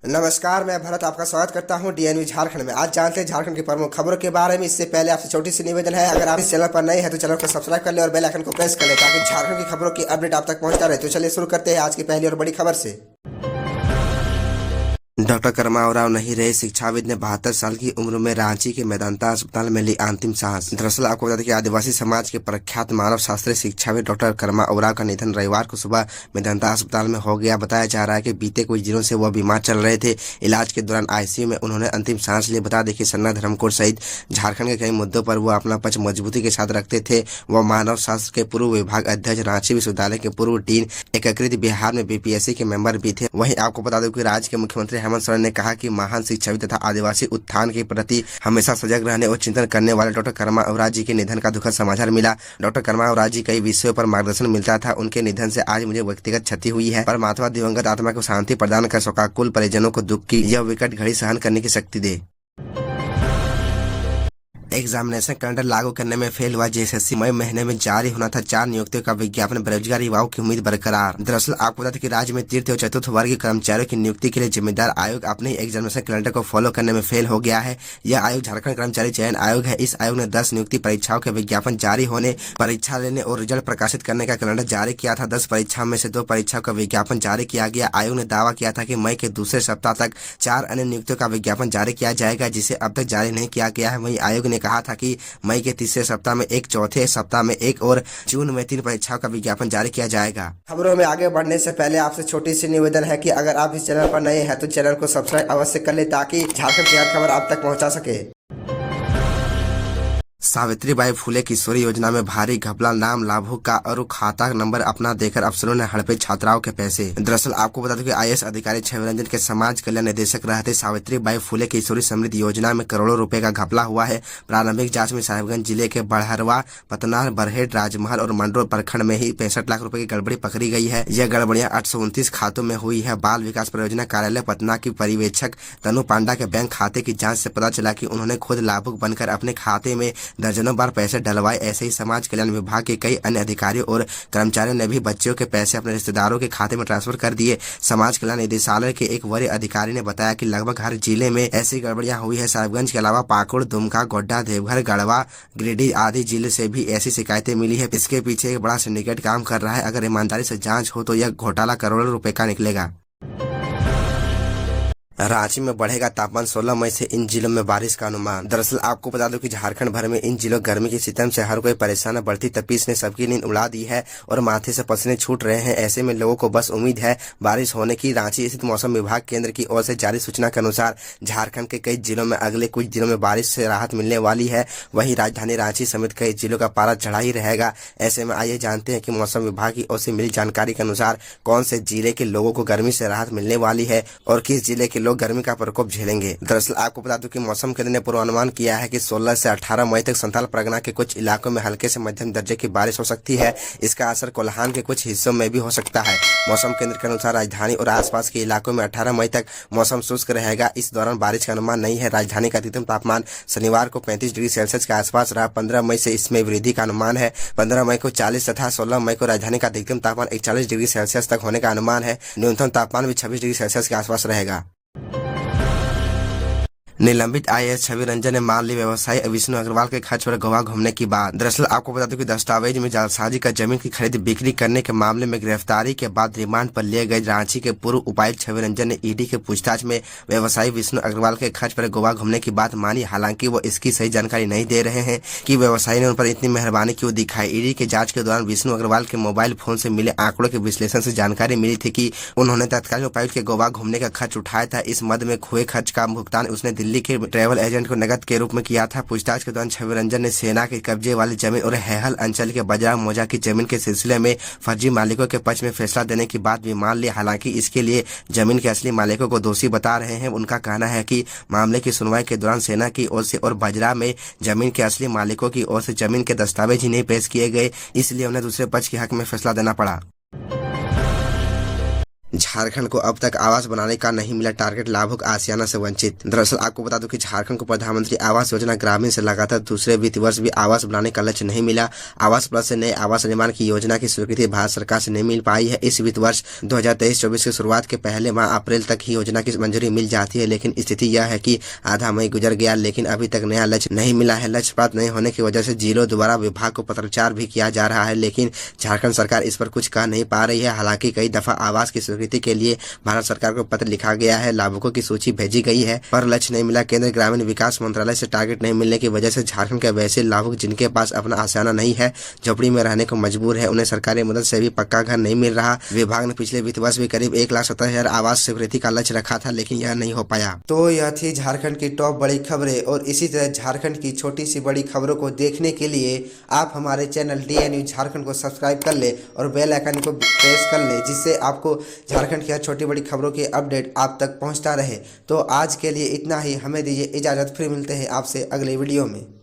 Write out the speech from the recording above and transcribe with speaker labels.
Speaker 1: नमस्कार, मैं भरत आपका स्वागत करता हूं डीएनवी झारखंड में। आज जानते हैं झारखंड की प्रमुख खबरों के बारे में। इससे पहले आपसे छोटी सी निवेदन है, अगर आप इस चैनल पर नए हैं तो चैनल को सब्सक्राइब कर ले और बेल आइकन को प्रेस कर ले ताकि झारखंड की खबरों की अपडेट आप तक पहुंचता रहे। तो चलिए शुरू करते हैं आज की पहली और बड़ी खबर से। डॉक्टर कर्मा उरांव नहीं रहे शिक्षाविद ने 72 साल की उम्र में रांची के मेदांता अस्पताल में ली अंतिम सांस। दरअसल आपको बता दें कि आदिवासी समाज के प्रख्यात मानव शास्त्री शिक्षाविद डॉक्टर कर्मा उरांव का निधन रविवार को सुबह मेदांता अस्पताल में हो गया। बताया जा रहा है कि बीते कुछ दिनों से वह बीमार चल रहे थे। इलाज के दौरान आईसीयू में उन्होंने अंतिम सांस ली। बता दें कि सन्ना धर्मकोट सहित झारखंड के कई मुद्दों पर वह अपना पक्ष मजबूती के साथ रखते थे। वह मानव शास्त्र के पूर्व विभाग अध्यक्ष, रांची विश्वविद्यालय के पूर्व डीन, एकीकृत बिहार में बीपीएससी के मेंबर भी थे। वहीं आपको बता दें कि राज्य के मुख्यमंत्री हेमंत सोरेन ने कहा कि महान शिक्षाविद तथा आदिवासी उत्थान के प्रति हमेशा सजग रहने और चिंतन करने वाले डॉक्टर कर्मा उरांव जी के निधन का दुखद समाचार मिला। डॉक्टर कर्मा उरांव जी कई विषयों पर मार्गदर्शन मिलता था। उनके निधन से आज मुझे व्यक्तिगत क्षति हुई है। परमात्मा दिवंगत आत्मा को शांति प्रदान कर शोकाकुल परिजनों को दुख की यह विकट घड़ी सहन करने की शक्ति दे। एग्जामिनेशन कैलेंडर लागू करने में फेल हुआ जेएसएससी। मई महीने में जारी होना था 4 नियुक्तियों का विज्ञापन, बेरोजगार युवाओं की उम्मीद बरकरार। दरअसल आपको बता दें कि राज्य में तृतीय और चतुर्थ वर्गीय कर्मचारियों की नियुक्ति के लिए जिम्मेदार आयोग अपने ही एग्जामिनेशन कैलेंडर को फॉलो करने में फेल हो गया है। यह आयोग झारखंड कर्मचारी चयन आयोग है। इस आयोग ने 10 नियुक्ति परीक्षाओं के विज्ञापन जारी होने, परीक्षा लेने और रिजल्ट प्रकाशित करने का कैलेंडर जारी किया था। 10 परीक्षाओं में से 2 परीक्षाओं का विज्ञापन जारी किया गया। आयोग ने दावा किया था कि मई के दूसरे सप्ताह तक 4 अन्य नियुक्तियों का विज्ञापन जारी किया जाएगा, जिसे अब तक जारी नहीं किया गया है। वहीं आयोग ने कहा था कि मई के तीसरे सप्ताह में 1, चौथे सप्ताह में 1 और जून में 3 परीक्षाओं का विज्ञापन जारी किया जाएगा। खबरों में आगे बढ़ने से पहले आपसे छोटी सी निवेदन है कि अगर आप इस चैनल पर नए हैं तो चैनल को सब्सक्राइब अवश्य कर ले ताकि झारखंड की हर खबर आप तक पहुंचा सके। सावित्रीबाई फुले किशोरी योजना में भारी घपला, नाम लाभुक का और खाता नंबर अपना देकर अफसरों ने हड़पे छात्राओं के पैसे। दरअसल आपको बता दें कि आईएएस अधिकारी छविरंजन के समाज कल्याण निदेशक रहते सावित्रीबाई फुले किशोरी समृद्धि योजना में करोड़ों रुपए का घपला हुआ है। प्रारंभिक जांच में साहिबगंज जिले के बड़हरवा, पतनार, बरहेट, राजमहल और मंडोर प्रखंड में ही 65 लाख रुपए की गड़बड़ी पकड़ी गई है। यह गड़बड़ियां 829 खातों में हुई है। बाल विकास परियोजना कार्यालय पटना की पर्यवेक्षक तनु पांडा के बैंक खाते की जाँच से पता चला कि उन्होंने खुद लाभुक बनकर अपने खाते में दर्जनों बार पैसे डलवाए। ऐसे ही समाज कल्याण विभाग के कई अन्य अधिकारियों और कर्मचारियों ने भी बच्चों के पैसे अपने रिश्तेदारों के खाते में ट्रांसफर कर दिए। समाज कल्याण निदेशालय के एक वरीय अधिकारी ने बताया कि लगभग हर जिले में ऐसी गड़बड़ियां हुई है। साहिबगंज के अलावा पाकुड़, दुमका, गोड्डा, देवघर, गढ़वा, गिरिडीह आदि जिले से भी ऐसी शिकायतें मिली है। इसके पीछे एक बड़ा सिंडिकेट काम कर रहा है। अगर ईमानदारी से जाँच हो तो यह घोटाला करोड़ों रुपए का निकलेगा। रांची में बढ़ेगा तापमान, 16 मई से इन जिलों में बारिश का अनुमान। दरअसल आपको बता दो कि झारखंड भर में इन जिलों गर्मी की सितम से हर कोई परेशान है। बढ़ती तपीस ने सबकी नींद उड़ा दी है और माथे से पसीने छूट रहे हैं। ऐसे में लोगों को बस उम्मीद है बारिश होने की। रांची स्थित मौसम विभाग केंद्र की ओर से जारी सूचना के अनुसार झारखंड के कई जिलों में अगले कुछ दिनों में बारिश से राहत मिलने वाली है। वहीं राजधानी रांची समेत कई जिलों का पारा चढ़ा ही रहेगा। ऐसे में आइए जानते हैं कि मौसम विभाग की ओर से मिली जानकारी के अनुसार कौन से जिले के लोगों को गर्मी से राहत मिलने वाली है और किस जिले के लोग गर्मी का प्रकोप झेलेंगे। दरअसल आपको बता दूं कि मौसम केंद्र ने पूर्वानुमान किया है कि 16 से 18 मई तक संथाल परगना के कुछ इलाकों में हल्के से मध्यम दर्जे की बारिश हो सकती है। इसका असर कोल्हान के कुछ हिस्सों में भी हो सकता है। मौसम केंद्र के अनुसार राजधानी और आसपास के इलाकों में 18 मई तक मौसम शुष्क रहेगा। इस दौरान बारिश का अनुमान नहीं है। राजधानी का अधिकतम तापमान शनिवार को 35 डिग्री सेल्सियस के आसपास रहा। 15 मई से इसमें वृद्धि का अनुमान है। 15 मई को 40 तथा 16 मई को राजधानी का अधिकतम तापमान 41 डिग्री सेल्सियस तक होने का अनुमान है। न्यूनतम तापमान भी 26 डिग्री सेल्सियस के आसपास रहेगा। निलंबित आईएएस छविरंजन ने मान ली व्यवसायी विष्णु अग्रवाल के खर्च पर गोवा घूमने की बात। दरअसल आपको बता दूं कि दस्तावेज में जालसाजी का जमीन की खरीद बिक्री करने के मामले में गिरफ्तारी के बाद रिमांड पर लिए गए रांची के पूर्व उपायुक्त छविरंजन ने ईडी के पूछताछ में व्यवसायी विष्णु अग्रवाल के खर्च पर गोवा घूमने की बात मानी। हालांकि वो इसकी सही जानकारी नहीं दे रहे हैं कि व्यवसायी ने उन पर इतनी मेहरबानी क्यों दिखाई। ईडी के जांच के दौरान विष्णु अग्रवाल के मोबाइल फोन से मिले आंकड़ों के विश्लेषण से जानकारी मिली थी कि उन्होंने तत्कालीन उपायुक्त के गोवा घूमने का खर्च उठाया था। इस मद में खोए खर्च का भुगतान उसने दिल्ली के ट्रैवल एजेंट को नकद के रूप में किया था। पूछताछ के दौरान छविरंजन ने सेना के कब्जे वाली जमीन और हैहल अंचल के बजरा मोजा की जमीन के सिलसिले में फर्जी मालिकों के पक्ष में फैसला देने की बात भी मान ली। हालांकि इसके लिए जमीन के असली मालिकों को दोषी बता रहे हैं। उनका कहना है कि मामले की सुनवाई के दौरान सेना की ओर से और बजरा में जमीन के असली मालिकों की ओर से जमीन के दस्तावेज ही नहीं पेश किए गए, इसलिए उन्हें दूसरे पक्ष के हक में फैसला देना पड़ा। झारखंड को अब तक आवास बनाने का नहीं मिला टारगेट, लाभुक आसियाना से वंचित। दरअसल आपको बता दूं कि झारखंड को प्रधानमंत्री आवास योजना ग्रामीण से लगातार दूसरे वित्त वर्ष भी आवास बनाने का लक्ष्य नहीं मिला। आवास प्लस से नए आवास निर्माण की योजना की स्वीकृति भारत सरकार से नहीं मिल पाई है। इस वित्त वर्ष 2023-24 की शुरुआत के पहले माह अप्रैल तक ही योजना की मंजूरी मिल जाती है, लेकिन स्थिति यह है कि आधा मई गुजर गया लेकिन अभी तक नया लक्ष्य नहीं मिला है। लक्ष्य प्राप्त नहीं होने की वजह से जिलों द्वारा विभाग को पत्राचार भी किया जा रहा है, लेकिन झारखंड सरकार इस पर कुछ कह नहीं पा रही है। हालांकि कई दफा आवास की स्वीकृति के लिए भारत सरकार को पत्र लिखा गया है, लाभुकों की सूची भेजी गई है पर लक्ष्य नहीं मिला। केंद्रीय ग्रामीण विकास मंत्रालय से टारगेट नहीं मिलने की वजह से झारखंड के वैसे लाभुक जिनके पास अपना आसियाना नहीं है, झोपड़ी में रहने को मजबूर है, उन्हें सरकारी मदद से भी पक्का घर नहीं मिल रहा। विभाग ने पिछले वित्त वर्ष भी करीब 1,70,000 आवास स्वीकृति का लक्ष्य रखा था, लेकिन यह नहीं हो पाया। तो यह थी झारखंड की टॉप बड़ी खबरें, और इसी तरह झारखंड की छोटी सी बड़ी खबरों को देखने के लिए आप हमारे चैनल DNU झारखंड को सब्सक्राइब कर ले और बेल आइकन को प्रेस कर ले, जिससे आपको झारखंड की हर छोटी बड़ी खबरों के अपडेट आप तक पहुंचता रहे। तो आज के लिए इतना ही, हमें दीजिए इजाज़त, फिर मिलते हैं आपसे अगले वीडियो में।